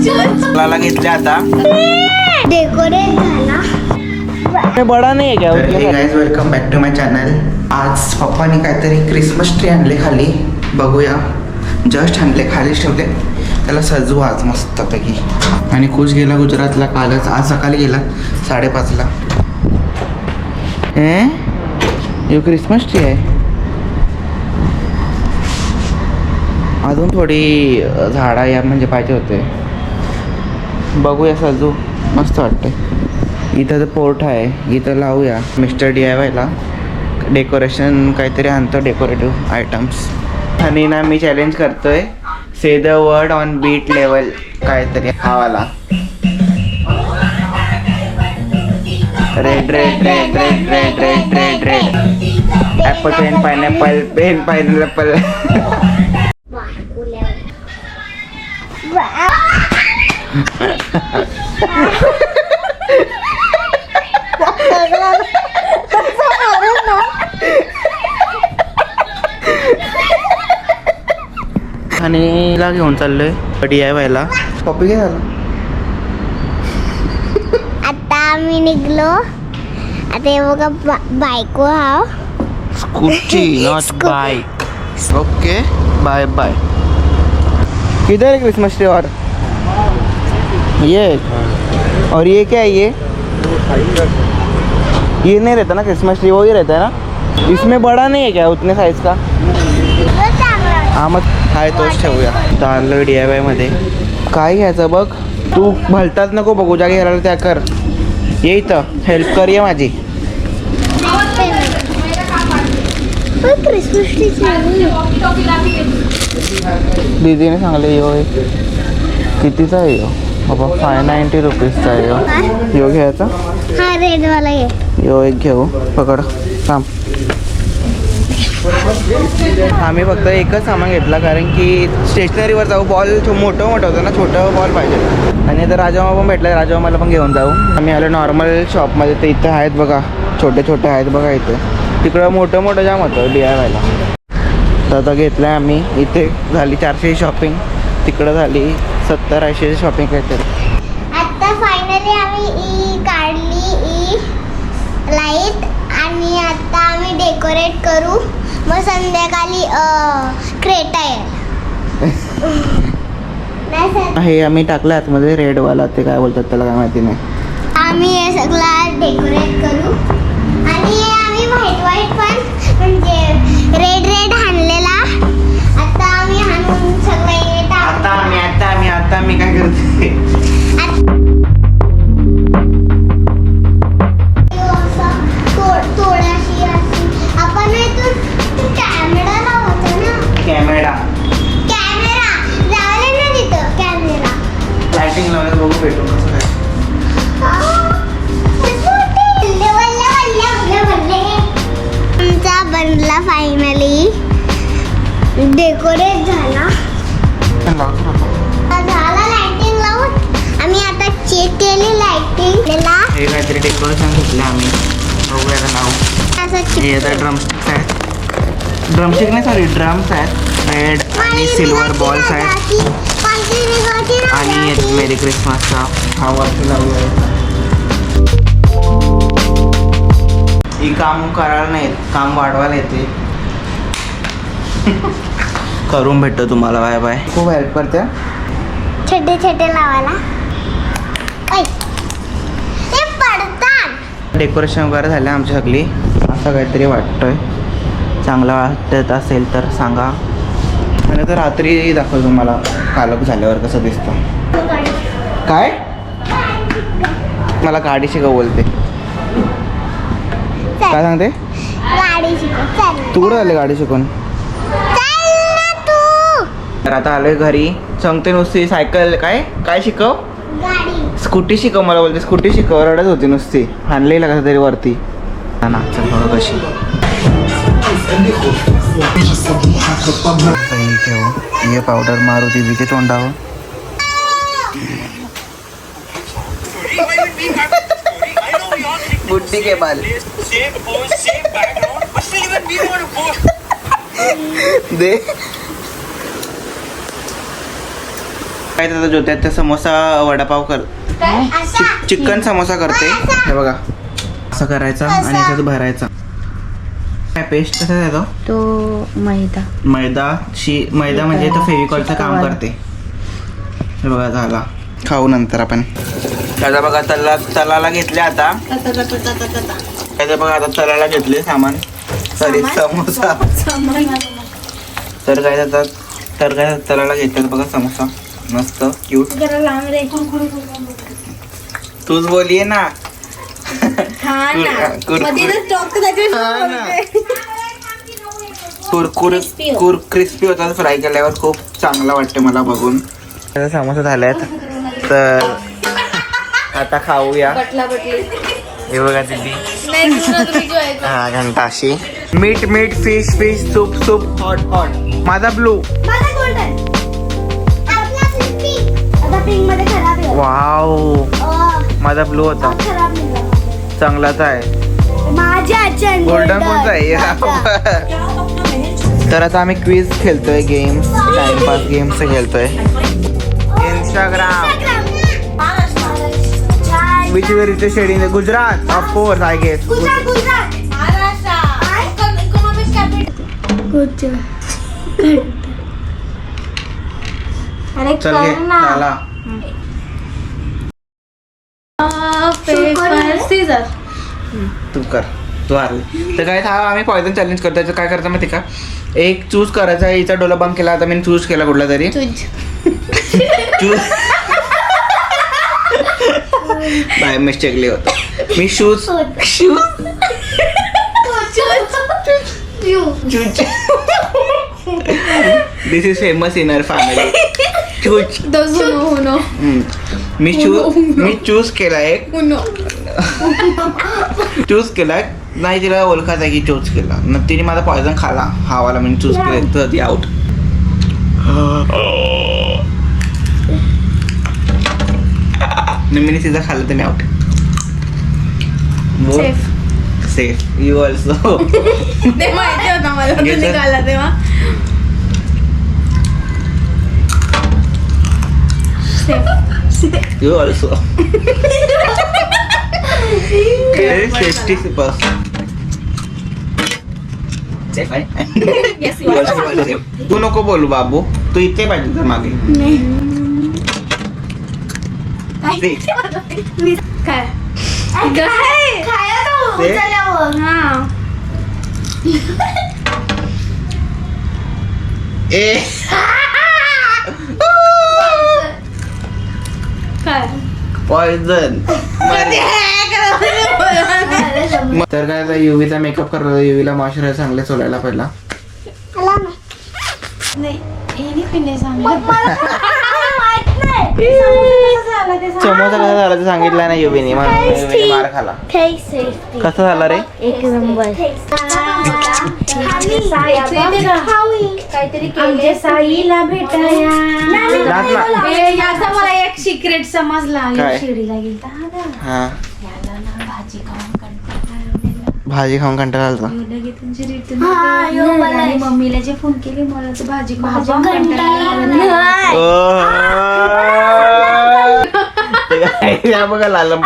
मला घेतले आता डेकोरेट झाला. बडा नाही आहे तर hey guys welcome back to my channel. आज पप्पानी काहीतरी क्रिसमस ट्री आणले खाली, बघूया. जस्ट आणले, खालीच ठेवले. त्याला सजवू आज मस्तपैकी. आणि खुश गेला गुजरातला कालच, आज सकाळी गेला 5:30ला. हे क्रिसमस ट्री आहे. अजून थोडी झाडा या म्हणजे पाहिजे होते. बघूया सजू, मस्त वाटते. इथं तर पोर्ट आहे, इथं लावूया. मिस्टर DIYला डेकोरेशन काहीतरी आणतो, डेकोरेटिव्ह आयटम्स. आणि ना मी चॅलेंज करतोय, say the word on beat level काहीतरी हावाला. Red red red red red red red red apple pen pineapple pen pineapple. आणि हिला घेऊन चाललोय DIYला. पप्पी काय झालं? आता आम्ही निघलो. आता हे बघा बायको हा. Scooty not bike. Okay bye bye. किधर है क्रिसमस ट्री? और ये और ये क्या है? ये नहीं रहता ना क्रिसमस ट्री, वो ही रहता है ना. इसमें बड़ा नहीं है क्या उतने साइज का? हा मग हाय तोच ठेवूया. चाललोय DIY मध्ये. काय घ्यायचं बघ तू, भलताच नको बघू, ज्या घ्यायला त्या कर. ये इथं हेल्प कर, ये माझी. क्रिसमस दीदीने सांगले यो कितीचा आहे यो? बाबा 590 रुपीजचा आहे यो. घ्यायचा? हा रेड वाला आहे. यो एक घेऊ. पकड थांब. आम्ही फक्त एकच सामान घेतला, कारण की स्टेशनरीवर जाऊ. बॉल मोठं होतं ना, छोटं बॉल पाहिजे. आणि आता राजामा पण भेटला, राजामाला पण घेऊन जाऊ. आम्ही आलो नॉर्मल शॉपमध्ये. ते इथं आहेत बघा, छोटे छोटे आहेत बघा इथे. तिकडं मोठं जाम होतं DIYला. तर आता घेतलं आहे आम्ही. इथे झाली 400 शॉपिंग, तिकडं झाली 70-80 शॉपिंग काहीतरी. आता फायनली आम्ही काढली लाईट. आणि आता आम्ही डेकोरेट करू. मग संध्याकाळी क्रेटा येईल. हे आम्ही टाकलं आतमध्ये रेडवाला, ते काय बोलतात त्याला काय माहिती नाही. आम्ही हे सगळं डेकोरेट करू. आणि आम्ही व्हाईट पण म्हणजे रेड आणलेला. आता आम्ही आणून सगळं हे आता मी काय करते, थोडाशी आपण कॅमेरा लावायचा ना. कॅमेरा लावले ना तिथं कॅमेरा. लाइटिंग लावलं बघू भेटू कसं काय. आमचा बनला फायनली, डेकोरेट झाला. लाइटिंग लावून आम्ही आता चेक केली लाइटिंग. हे काहीतरी डेकोरेशन घेतलं आम्ही, बघूया आता नाव. हे आता ड्रमस्टिक्स आहेत, ड्रमस्टिक नाही सॉरी ड्रम्स आहेत. रेड आणि सिल्वर बॉल्स आहेत. आणि मेरी क्रिसमसचा हा वरती लावूया. ही काम करायला नाही, काम वाढवायला येते. करून भेटतो तुम्हाला. Bye bye. खूप हेल्प करते. छोटे लावायला. ते पडतात. डेकोरेशन वगैरे झालं आमची सगळी. असं काहीतरी वाटतंय. चांगलं वाटत असेल तर सांगा. आणि तर रात्री दाखव तुम्हाला कालक झाल्यावर कसं दिसतं. काय मला गाडी शिकव बोलते. काय सांगते? गाडी शिकव. तू कुठं आले गाडी शिकून? तर आता आलोय घरी. सांगते नुसती सायकल काय शिकव, गाडी स्कूटी शिकव मला बोलते. स्कूटी शिकव, रडत होती नुसती. आणलेली कसं तरी वरती. नाच बघ कशी. ठेवू ये पावडर मारू दीदीचे तोंडावर. बुड्ढी के बाल दे. काय त्याचा ज्योत्यात त्या समोसा वडापाव कर चिकन समोसा करते हे बघा असं करायचा आणि याच्यात भरायचा काय पेस्ट कसा येतो तो मैदा मैदा म्हणजे तो फेविकॉलचं काम करते हे बघा झाला खाऊ नंतर आपण त्याचा बघा तलाला घेतले आता त्याचं बघा आता तलाला घेतले सामान सॉरी समोसा तर काय तलाला घेतल्यात बघा समोसा मस्त क्यूट तूच बोलिये ना क्रिस्पी होतात फ्राय केल्यावर खूप चांगला वाटते मला बघून त्याचा समोसा झाल्यात तर आता खाऊया हे बघा दिदी हा घंटा अशी मीठ फिश सूप हॉट माझा ब्लू वाव माझा ब्लू होता चांगलाच आहे गोल्डन कोणता आहे तर आता आम्ही क्विज खेळतोय गेम्स टाइमपास गेम्स खेळतोय Instagram which is the richest state in Gujarat of course I guess चल घे चला तू कर तू हारली तर काय हा आम्ही पॉइझन चॅलेंज करतो त्याचं काय करतो माहिती का एक चूज करायचा हिचा डोला बंद केला आता मी चूज केला कुठला तरी चूज बाय मिस्टेकली होतो मी shoes this is famous in our family मी चूज केला एक चूज केला नाही तिला ओळखायचं आहे की चूज केला न तिने माझा पॉयझन खाला हावाला मी चूज केलं तर ती आउट मी तिचा खाल्लं तर me out safe you also ते माहिती होतं मला तू निघाला तेव्हा यू ऑल्सो सेफ्टी बस तू नको बोलू बाबू तू इथे पाहिजे तर मागे पॉइझन तर काय युवीचा मेकअप करतो युवीला मॉइश्चरायझर चांगले सोलायला पहिला समोसा कसा झाला ते सांगितलं नाही युवीने मार खाला कसा झाला रे एक नंबर आमच्या साईला भेटाया नाच ना. याचा मला एक सिक्रेट समजला काय? शिर्डीला गेलता हा याला ना भाजी खाऊन कंटाळा भाजी खाऊन कंटाळा आलता आणि मम्मीला जे फोन केले मला तर भाजी खाऊन कंटाळा या बघा लालम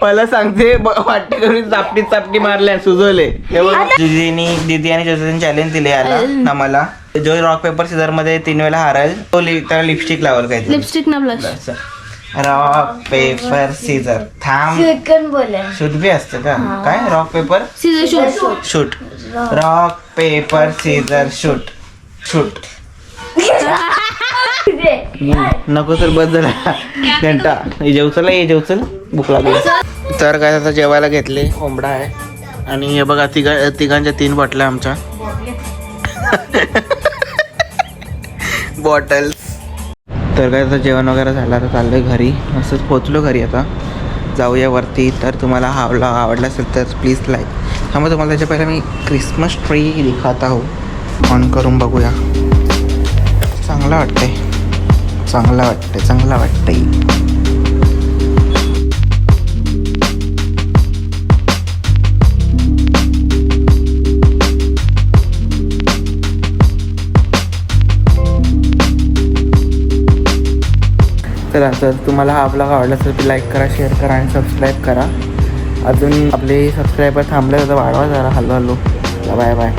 मला सांगते वाटते करून चापटी मारल्या सुजवले दीदी आणि जोसेफने चॅलेंज दिले याला आम्हाला जो रॉक पेपर सीझर मध्ये 3 वेळा हाराल तो त्याला लिपस्टिक लावल काय लिपस्टिक ना ब्लश रॉक पेपर सीझर थांब शूट बी असतं का काय rock paper scissor shoot shoot rock paper scissor shoot shoot नको तर बस झाला घंटा हे जेवचल भूक लागली तर काय आता जेवायला घेतले कोंबडा आहे आणि हे बघा तिघांच्या 3 बॉटल्या आमच्या बॉटल्स तर काय आता जेवण वगैरे झालं आता चाललोय घरी असंच पोचलो घरी आता जाऊया वरती तर तुम्हाला आवडला असेल तर प्लीज लाईक त्यामुळे तुम्हाला त्याच्या पहिला मी क्रिसमस ट्री दिखाता हो ऑन करून बघूया चांगला वाटतंय चला तर तुम्हाला हा ब्लॉग आवडला तर लाईक करा, शेअर करा आणि सबस्क्राईब करा. अजून आपले सबस्क्रायबर थांबले तर वाढवा जरा हळूहळू. Bye bye.